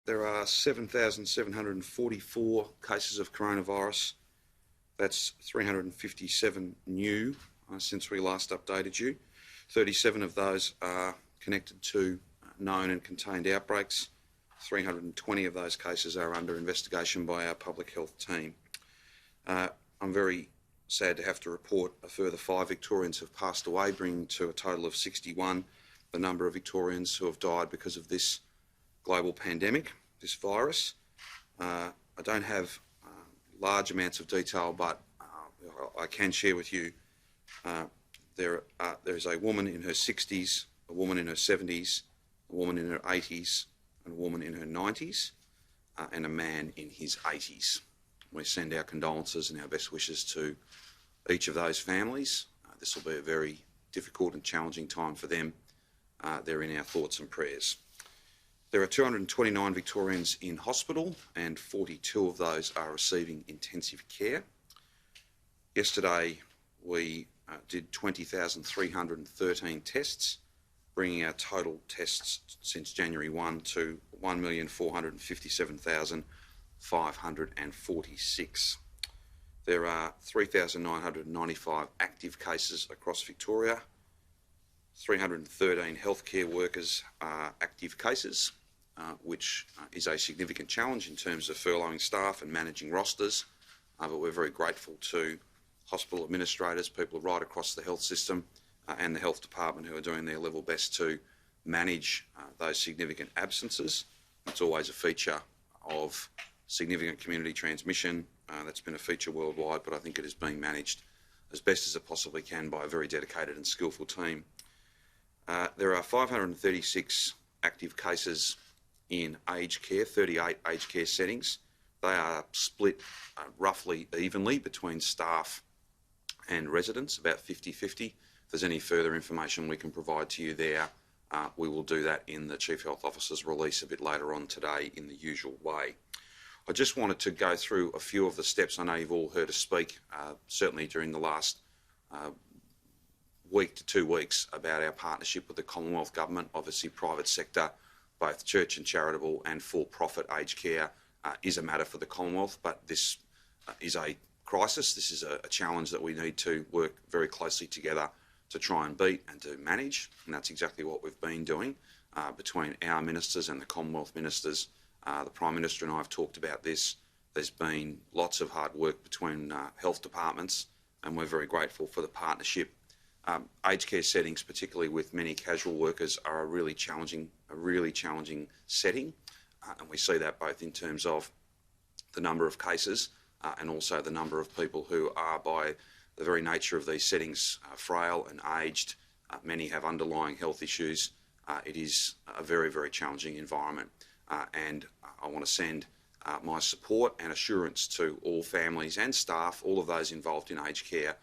There are 7,744 cases of coronavirus. That's 357 new since we last updated you. 37 of those are connected to known and contained outbreaks. 320 of those cases are under investigation by our public health team. I'm very sad to have to report a further 5 Victorians have passed away, bringing to a total of 61 the number of Victorians who have died because of this global pandemic, this virus. I don't have large amounts of detail, but I can share with you there is a woman in her 60s, a woman in her 70s, a woman in her 80s, and a woman in her 90s, and a man in his 80s. We send our condolences and our best wishes to each of those families. This will be a very difficult and challenging time for them. They're in our thoughts and prayers. There are 229 Victorians in hospital, and 42 of those are receiving intensive care. Yesterday we did 20,313 tests, bringing our total tests since January 1 to 1,457,546. There are 3,995 active cases across Victoria. 313 healthcare workers are active cases, which is a significant challenge in terms of furloughing staff and managing rosters, but we're very grateful to hospital administrators, people right across the health system and the health department who are doing their level best to manage those significant absences. It's always a feature of significant community transmission. That's been a feature worldwide, but I think it is being managed as best as it possibly can by a very dedicated and skillful team. There are 536 active cases in aged care, 38 aged care settings. They are split roughly evenly between staff and residents, about 50-50. If there's any further information we can provide to you there, we will do that in the Chief Health Officer's release a bit later on today in the usual way. I just wanted to go through a few of the steps. I know you've all heard us speak, certainly during the last week to 2 weeks, about our partnership with the Commonwealth Government. Obviously, private sector, both church and charitable and for-profit aged care is a matter for the Commonwealth, but this is a crisis. This is a challenge that we need to work very closely together to try and beat and to manage, and that's exactly what we've been doing between our ministers and the Commonwealth ministers. The Prime Minister and I have talked about this. There's been lots of hard work between health departments, and we're very grateful for the partnership. Aged care settings, particularly with many casual workers, are a really challenging setting, and we see that both in terms of the number of cases and also the number of people who are, by the very nature of these settings, frail and aged. Many have underlying health issues. It is a very, very challenging environment, and I want to send my support and assurance to all families and staff, all of those involved in aged care,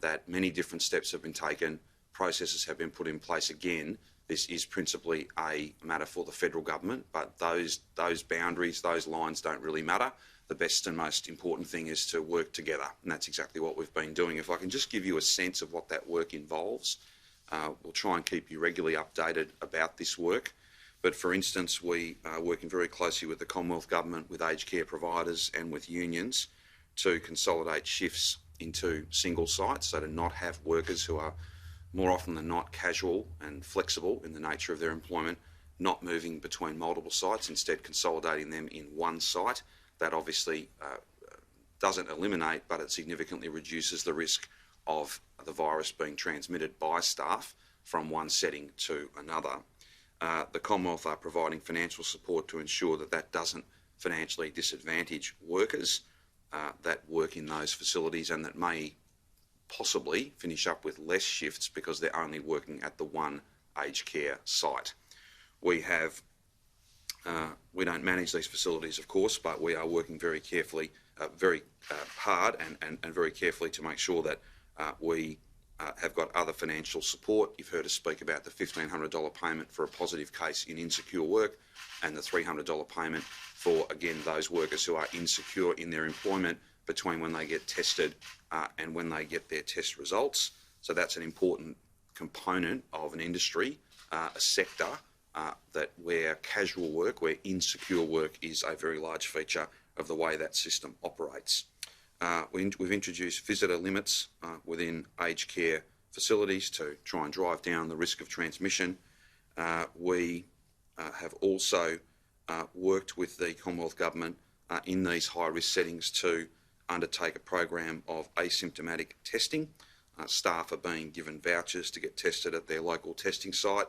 that many different steps have been taken, processes have been put in place. Again, this is principally a matter for the federal government, but those boundaries, those lines don't really matter. The best and most important thing is to work together, and that's exactly what we've been doing. If I can just give you a sense of what that work involves, we'll try and keep you regularly updated about this work. But for instance, we are working very closely with the Commonwealth Government, with aged care providers and with unions to consolidate shifts into single sites, so to not have workers who are more often than not casual and flexible in the nature of their employment, not moving between multiple sites, instead consolidating them in one site. That obviously doesn't eliminate, but it significantly reduces the risk of the virus being transmitted by staff from one setting to another. The Commonwealth are providing financial support to ensure that that doesn't financially disadvantage workers that work in those facilities and that may possibly finish up with less shifts because they're only working at the one aged care site. We don't manage these facilities, of course, but we are working very carefully, very hard and very carefully to make sure that we have got other financial support. You've heard us speak about the $1,500 payment for a positive case in insecure work and the $300 payment for, again, those workers who are insecure in their employment between when they get tested and when they get their test results. So that's an important component of an industry, a sector that where casual work, where insecure work is a very large feature of the way that system operates. We've introduced visitor limits within aged care facilities to try and drive down the risk of transmission. We have also worked with the Commonwealth Government in these high-risk settings to undertake a program of asymptomatic testing. Staff are being given vouchers to get tested at their local testing site,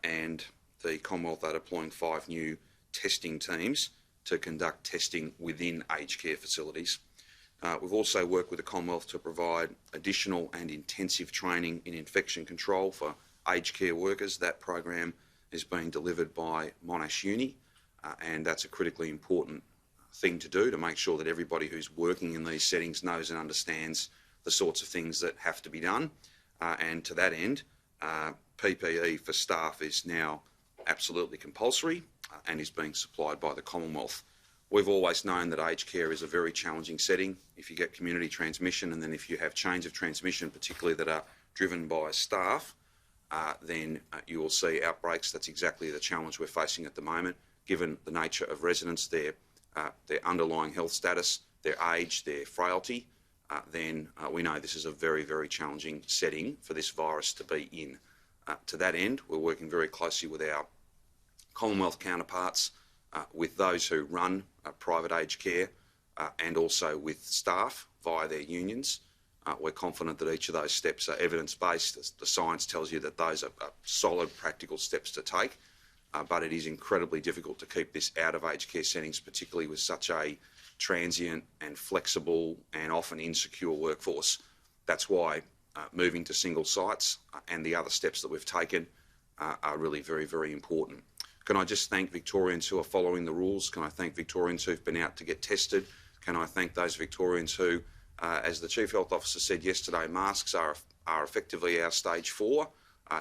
and the Commonwealth are deploying 5 new testing teams to conduct testing within aged care facilities. We've also worked with the Commonwealth to provide additional and intensive training in infection control for aged care workers. That program is being delivered by Monash Uni, and that's a critically important thing to do to make sure that everybody who's working in these settings knows and understands the sorts of things that have to be done. And to that end, PPE for staff is now absolutely compulsory and is being supplied by the Commonwealth. We've always known that aged care is a very challenging setting. If you get community transmission, and then if you have chains of transmission, particularly that are driven by staff, then you will see outbreaks. That's exactly the challenge we're facing at the moment, given the nature of residents, their underlying health status, their age, their frailty. Then we know this is a very, very challenging setting for this virus to be in. To that end, we're working very closely with our Commonwealth counterparts, with those who run private aged care, and also with staff via their unions. We're confident that each of those steps are evidence-based. The science tells you that those are solid, practical steps to take, but it is incredibly difficult to keep this out of aged care settings, particularly with such a transient and flexible and often insecure workforce. That's why moving to single sites and the other steps that we've taken are really very, very important. Can I just thank Victorians who are following the rules? Can I thank Victorians who've been out to get tested? Can I thank those Victorians who, as the Chief Health Officer said yesterday, masks are effectively our stage 4.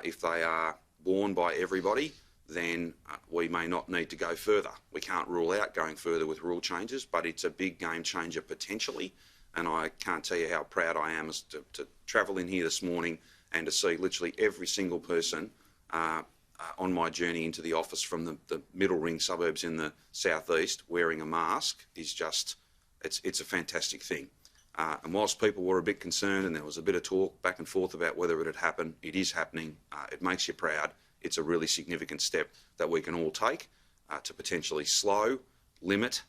If they are worn by everybody, then we may not need to go further. We can't rule out going further with rule changes, but it's a big game changer potentially. And I can't tell you how proud I am to travel in here this morning and to see literally every single person on my journey into the office from the middle ring suburbs in the southeast wearing a mask is just, it's a fantastic thing. And whilst people were a bit concerned and there was a bit of talk back and forth about whether it had happened, it is happening. It makes you proud. It's a really significant step that we can all take to potentially slow, limit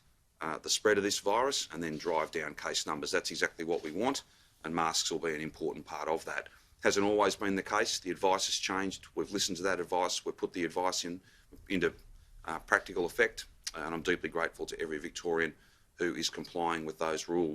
the spread of this virus and then drive down case numbers. That's exactly what we want, and masks will be an important part of that. Hasn't always been the case. The advice has changed. We've listened to that advice. We've put the advice into practical effect, and I'm deeply grateful to every Victorian who is complying with those rules